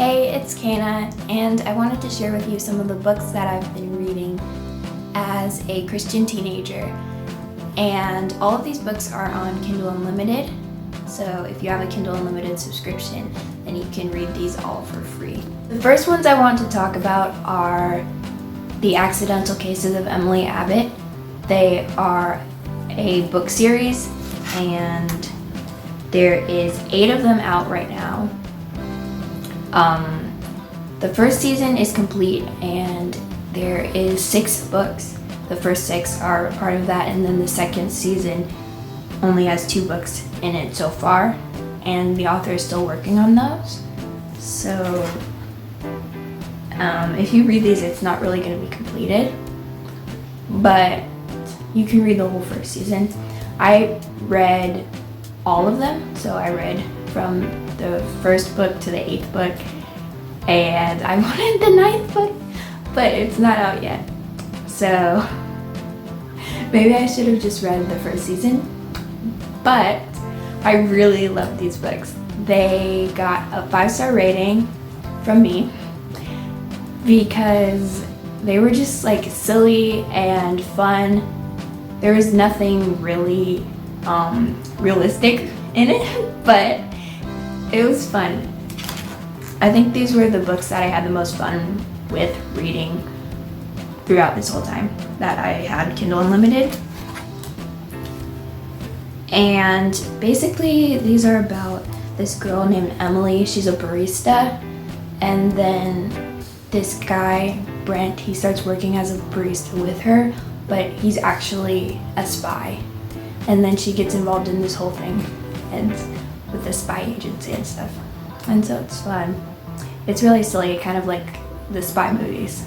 Hey, it's Kana, and I wanted to share with you some of the books that I've been reading as a Christian teenager. And all of these books are on Kindle Unlimited, so if you have a Kindle Unlimited subscription, then you can read these all for free. The first ones I want to talk about are The Accidental Cases of Emily Abbott. They are a book series, and there is 8 of them out right now. The first season is complete, and there is 6 books. The first 6 are part of that, and then the second season only has 2 books in it so far, and the author is still working on those. So if you read these, it's not really going to be completed, but you can read the whole first season. I read all of them, so I read from the first book to the 8th book, and I wanted the 9th book, but it's not out yet. So maybe I should have just read the first season, but I really love these books. They got a 5-star rating from me because they were just like silly and fun. There was nothing really realistic in it, but it was fun. I think these were the books that I had the most fun with reading throughout this whole time that I had Kindle Unlimited. And basically these are about this girl named Emily. She's a barista, and then this guy, Brent, he starts working as a barista with her, but he's actually a spy. And then she gets involved in this whole thing and with the spy agency and stuff. And so it's fun. It's really silly, kind of like the spy movies.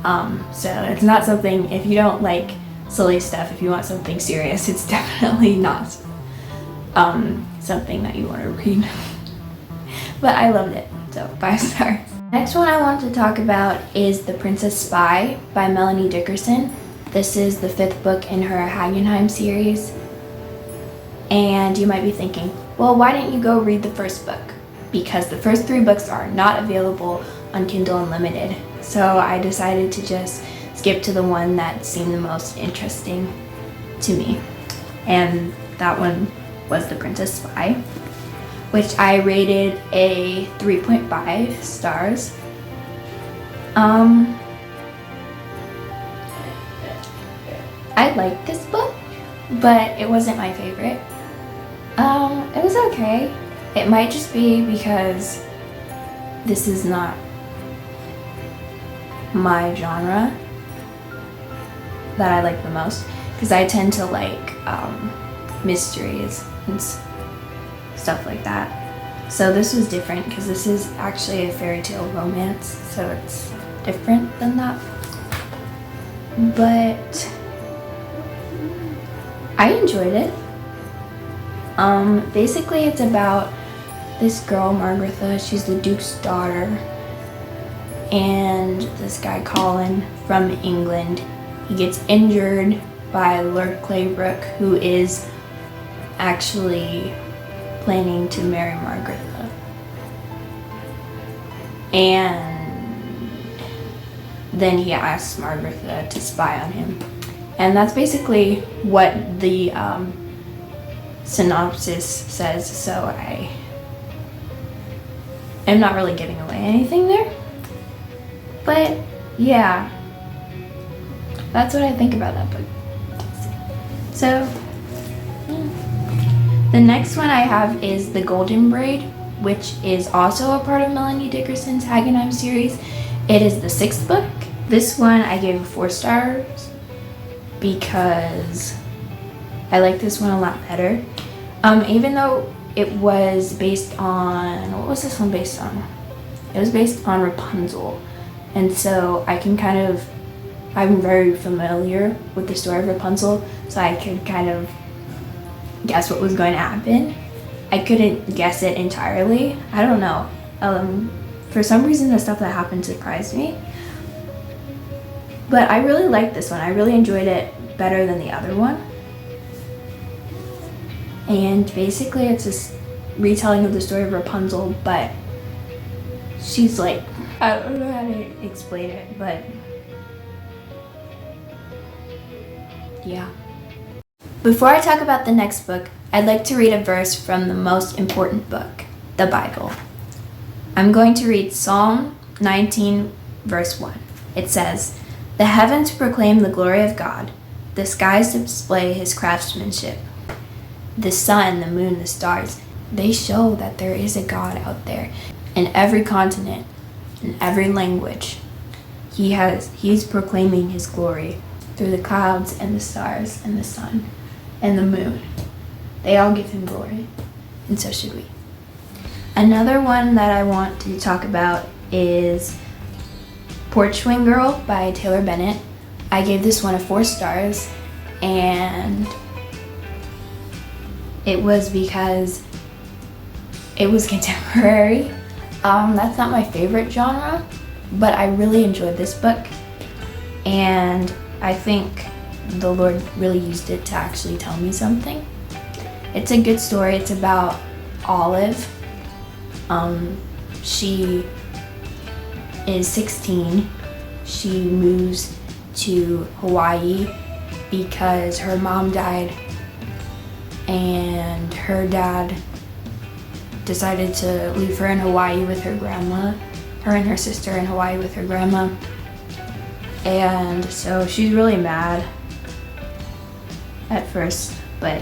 So it's not something, if you don't like silly stuff, if you want something serious, it's definitely not something that you want to read. But I loved it, so 5 stars. Next one I want to talk about is The Princess Spy by Melanie Dickerson. This is the 5th book in her Hagenheim series. And you might be thinking, well, why didn't you go read the first book? Because the first 3 books are not available on Kindle Unlimited. So I decided to just skip to the one that seemed the most interesting to me. And that one was The Princess Spy, which I rated a 3.5 stars. I liked this book, but it wasn't my favorite. It was okay. It might just be because this is not my genre that I like the most, because I tend to like mysteries and stuff like that. So this was different because this is actually a fairy tale romance, so it's different than that. But I enjoyed it. Basically it's about this girl, Margaretha. She's the Duke's daughter, and this guy, Colin, from England, he gets injured by Lord Claybrook, who is actually planning to marry Margaretha. And then he asks Margaretha to spy on him. And that's basically what the synopsis says, so I'm not really giving away anything there. But yeah, that's what I think about that book. So the next one I have is The Golden Braid, which is also a part of Melanie Dickerson's Hagenheim series. It is the 6th book. This one I gave 4 stars because I like this one a lot better. Even though it was based on, what was this one based on? It was based on Rapunzel. And so I'm very familiar with the story of Rapunzel, so I could kind of guess what was going to happen. I couldn't guess it entirely. I don't know. For some reason, the stuff that happened surprised me. But I really liked this one. I really enjoyed it better than the other one. And basically it's this retelling of the story of Rapunzel, but she's like, I don't know how to explain it, but yeah. Before I talk about the next book, I'd like to read a verse from the most important book, the Bible. I'm going to read Psalm 19, verse 1. It says, "The heavens proclaim the glory of God. The skies display his craftsmanship. The sun, the moon, the stars, they show that there is a God out there. In every continent, in every language, he's proclaiming his glory through the clouds and the stars and the sun and the moon. They all give him glory, and so should we." Another one that I want to talk about is Porch Swing Girl by Taylor Bennett. I gave this one 4 stars, and it was because it was contemporary. That's not my favorite genre, but I really enjoyed this book, and I think the Lord really used it to actually tell me something. It's a good story. It's about Olive. She is 16. She moves to Hawaii because her mom died and her dad decided to leave her in Hawaii with her grandma, her and her sister in Hawaii with her grandma. And so she's really mad at first, but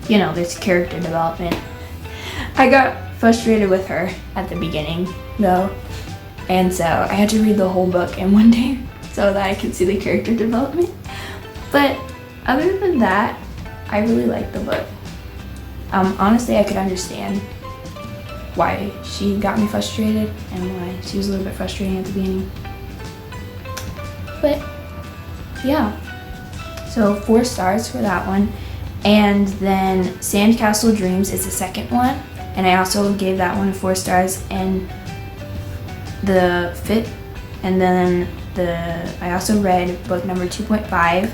you know, there's character development. I got frustrated with her at the beginning though, and so I had to read the whole book in one day so that I could see the character development. But other than that, I really liked the book. Honestly, I could understand why she got me frustrated and why she was a little bit frustrating at the beginning. But yeah, so 4 stars for that one. And then Sandcastle Dreams is the second one, and I also gave that one 4 stars. And the fifth, and then I also read book number 2.5,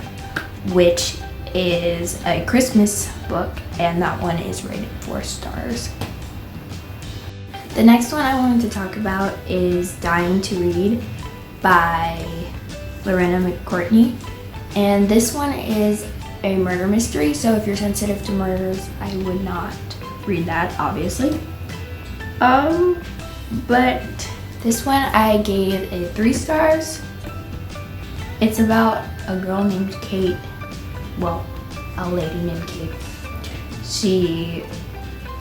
which is a Christmas book, and that one is rated 4 stars. The next one I wanted to talk about is Dying to Read by Lorena McCourtney, and this one is a murder mystery, so if you're sensitive to murders, I would not read that, obviously. But this one I gave a 3 stars. It's about a girl named Kate, well, a lady named Kate. She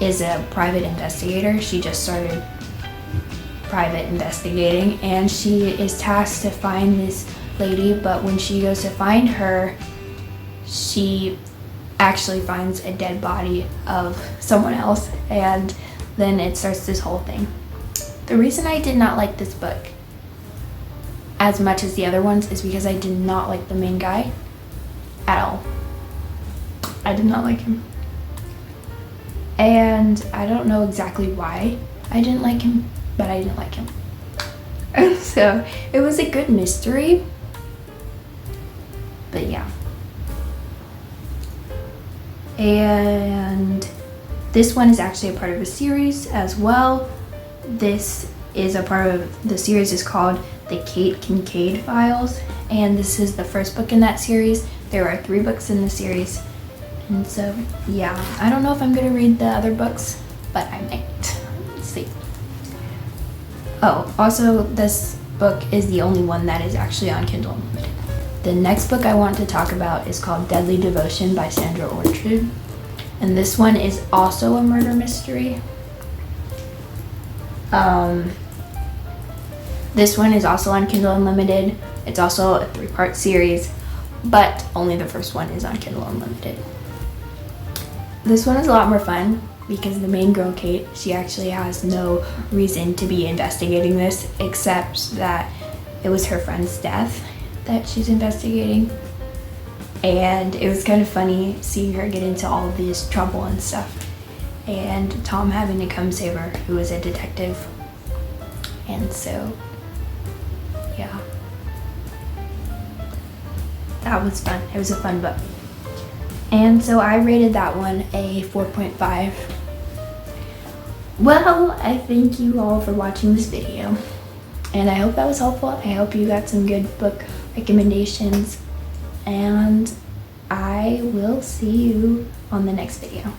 is a private investigator. She just started private investigating, and she is tasked to find this lady, but when she goes to find her, she actually finds a dead body of someone else, and then it starts this whole thing. The reason I did not like this book as much as the other ones is because I did not like the main guy at all. I did not like him. And I don't know exactly why I didn't like him, but I didn't like him. And so it was a good mystery, but yeah. And this one is actually a part of a series as well. This is a part of the series is called The Kate Kincaid Files, and this is the first book in that series. There are 3 books in the series, and so yeah, I don't know if I'm gonna read the other books, but I might. Let's see. Oh, also this book is the only one that is actually on Kindle Unlimited. The next book I want to talk about is called Deadly Devotion by Sandra Orchard, and this one is also a murder mystery. This one is also on Kindle Unlimited. It's also a 3-part series, but only the first one is on Kindle Unlimited. This one is a lot more fun because the main girl, Kate, she actually has no reason to be investigating this except that it was her friend's death that she's investigating. And it was kind of funny seeing her get into all of this trouble and stuff, and Tom having to come save her, who was a detective. And so yeah, that was fun. It was a fun book, and so I rated that one a 4.5. Well, I thank you all for watching this video. And I hope that was helpful. I hope you got some good book recommendations. And I will see you on the next video.